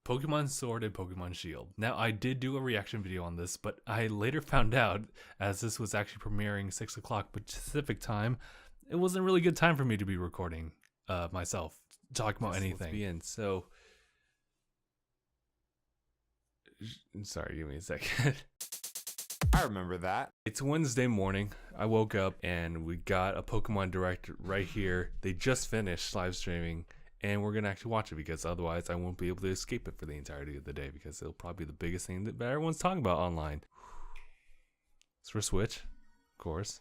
Pokemon Sword and Pokemon Shield. Now, I did do a reaction video on this, but I later found out, as this was actually premiering 6 o'clock Pacific time, it wasn't a really good time for me to be recording myself, talking about anything. So, sorry, give me a second. I remember that. It's Wednesday morning. I woke up and we got a Pokemon Direct right here. They just finished live streaming. And we're going to actually watch it because otherwise I won't be able to escape it for the entirety of the day because it'll probably be the biggest thing that everyone's talking about online. It's for Switch, of course.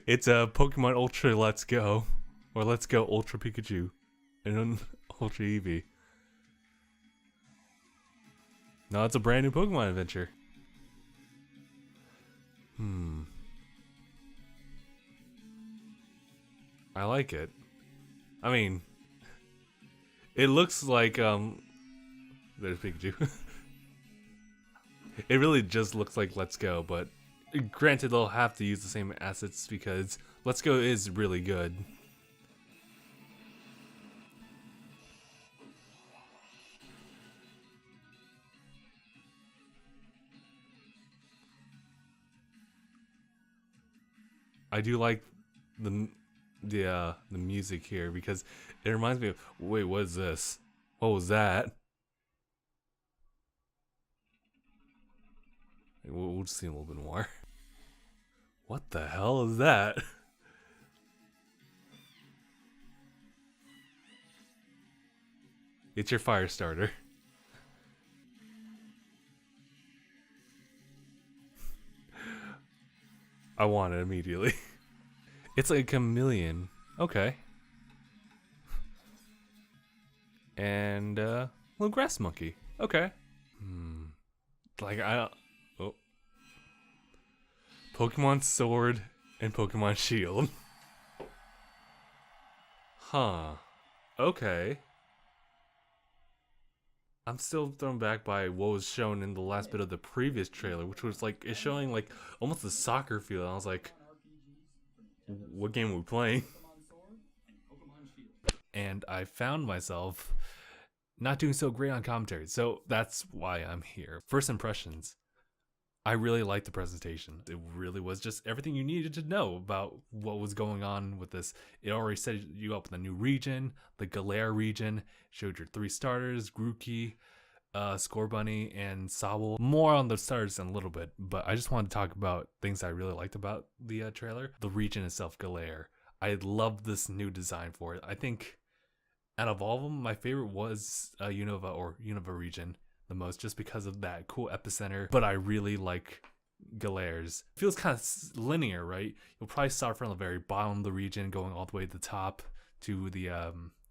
It's a Pokemon Ultra Let's Go. Or Let's Go Ultra Pikachu. And then Ultra Eevee. No, it's a brand new Pokemon adventure. I like it. I mean, it looks like, there's Pikachu. It really just looks like Let's Go, but granted they'll have to use the same assets because Let's Go is really good. I do like the music here because it reminds me of, wait, what is this? What was that? We'll just see a little bit more. What the hell is that? It's your fire starter. I want it immediately. It's like a chameleon. Okay. And little grass monkey. Okay. Like oh. Pokemon Sword and Pokemon Shield. Huh. Okay. I'm still thrown back by what was shown in the last bit of the previous trailer, which was like, it's showing like almost a soccer field. I was like, what game are we playing? And I found myself not doing so great on commentary, so that's why I'm here. First impressions. I really liked the presentation. It really was just everything you needed to know about what was going on with this. It already set you up in the new region, the Galare region. Showed your 3 starters, Grookey, Scorbunny, and Sobble. More on the starters in a little bit, but I just wanted to talk about things I really liked about the trailer. The region itself, Galare. I love this new design for it. I think out of all of them, my favorite was Unova region the most, just because of that cool epicenter. But I really like Galare's. It feels kind of linear, right? You'll probably start from the very bottom of the region, going all the way to the top to the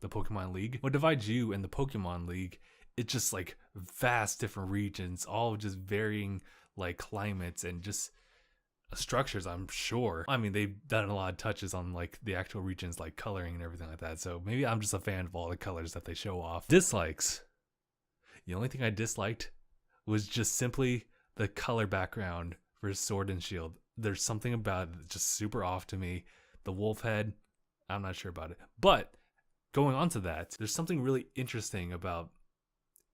Pokemon League. What divides you and the Pokemon League, it's just like vast different regions, all just varying like climates and just structures, I'm sure. I mean, they've done a lot of touches on like the actual regions, like coloring and everything like that. So maybe I'm just a fan of all the colors that they show off. Dislikes. The only thing I disliked was just simply the color background for Sword and Shield. There's something about it that's just super off to me. The wolf head, I'm not sure about it. But going on to that, there's something really interesting about,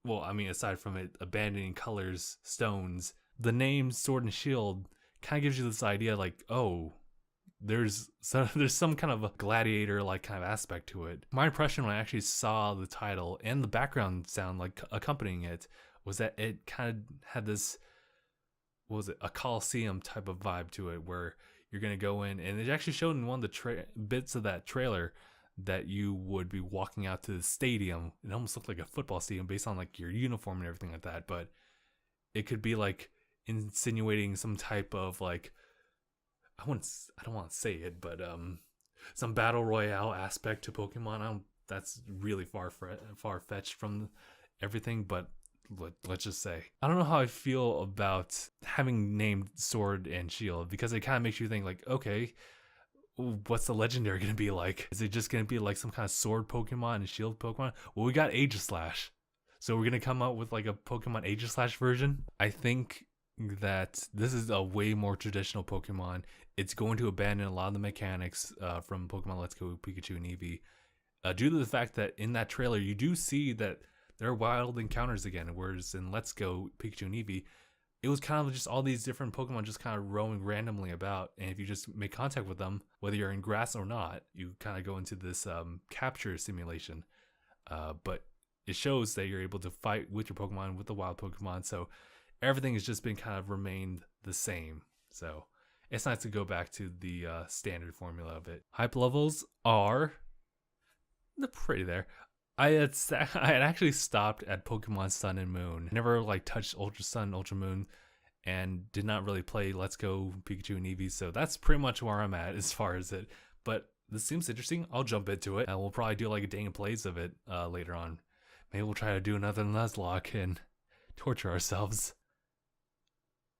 well, I mean, aside from it abandoning colors, stones, the name Sword and Shield kind of gives you this idea like, oh, there's some kind of a gladiator like kind of aspect to it. My impression when I actually saw the title and the background sound like accompanying it was that it kind of had this, what was it, a Coliseum type of vibe to it, where you're going to go in, and it actually showed in one of the bits of that trailer that you would be walking out to the stadium. It almost looked like a football stadium based on like your uniform and everything like that, but it could be like insinuating some type of like, I don't want to say it, but some battle royale aspect to Pokemon. That's really far-fetched from everything, but let's just say, I don't know how I feel about having named Sword and Shield, because it kind of makes you think like, okay, what's the legendary going to be like? Is it just going to be like some kind of sword Pokemon and shield Pokemon? Well, we got Aegislash, so we're going to come out with like a Pokemon Aegislash version. I think that this is a way more traditional Pokemon. It's going to abandon a lot of the mechanics from Pokemon Let's Go, Pikachu, and Eevee. due to the fact that in that trailer you do see that there are wild encounters again, whereas in Let's Go Pikachu and Eevee, it was kind of just all these different Pokemon just kind of roaming randomly about, and if you just make contact with them, whether you're in grass or not, you kind of go into this capture simulation. But it shows that you're able to fight with your Pokemon, with the wild Pokemon, so everything has just been kind of remained the same. So it's nice to go back to the standard formula of it. Hype levels are pretty there. I had actually stopped at Pokemon Sun and Moon. Never like touched Ultra Sun, Ultra Moon, and did not really play Let's Go Pikachu and Eevee. So that's pretty much where I'm at as far as it. But this seems interesting. I'll jump into it. We'll probably do like a Dang Plays of it later on. Maybe we'll try to do another Nuzlocke and torture ourselves.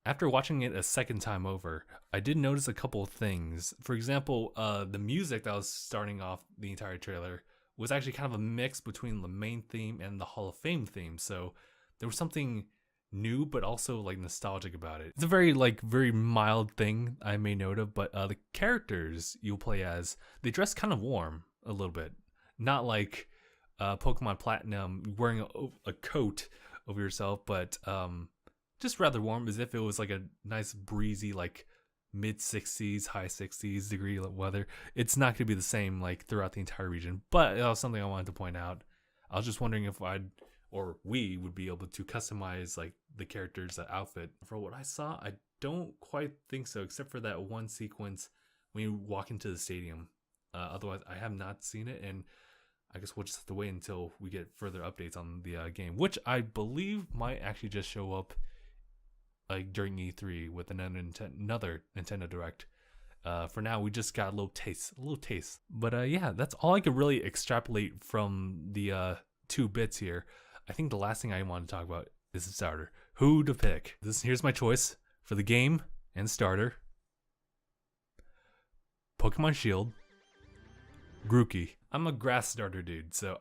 After watching it a second time over, I did notice a couple of things. For example, the music that was starting off the entire trailer was actually kind of a mix between the main theme and the Hall of Fame theme. So there was something new, but also like nostalgic about it. It's a very mild thing I may note of, but the characters you'll play as, they dress kind of warm a little bit. Not like Pokemon Platinum wearing a coat over yourself, but just rather warm, as if it was like a nice breezy, like mid 60s, high 60s degree weather. It's not going to be the same like throughout the entire region, but that was something I wanted to point out. I was just wondering if we would be able to customize like the character's outfit. For what I saw, I don't quite think so, except for that one sequence when you walk into the stadium. Otherwise, I have not seen it, and I guess we'll just have to wait until we get further updates on the game, which I believe might actually just show up like during E3 with another Nintendo Direct. For now, we just got a little taste. But yeah, that's all I could really extrapolate from the 2 bits here. I think the last thing I want to talk about is the starter. Who to pick? Here's my choice for the game and starter. Pokemon Shield, Grookey. I'm a grass starter dude, so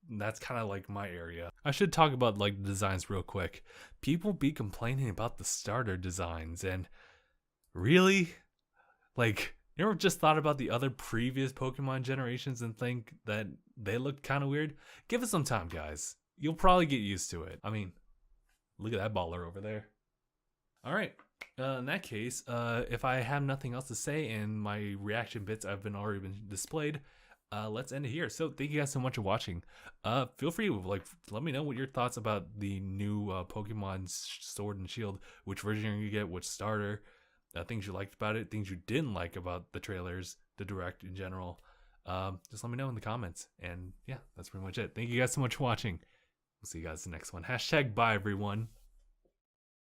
that's kind of like my area. I should talk about like the designs real quick. People be complaining about the starter designs, and really, like, you ever just thought about the other previous Pokemon generations and think that they look kind of weird? Give it some time, guys. You'll probably get used to it. I mean, look at that baller over there. All right. In that case, if I have nothing else to say and my reaction bits have already been displayed, let's end it here. So thank you guys so much for watching. Feel free to let me know what your thoughts about the new Pokemon Sword and Shield, which version you're gonna get, which starter, things you liked about it, things you didn't like about the trailers, the Direct in general. Just let me know in the comments. And yeah, that's pretty much it. Thank you guys so much for watching. We'll see you guys in the next one. #bye everyone.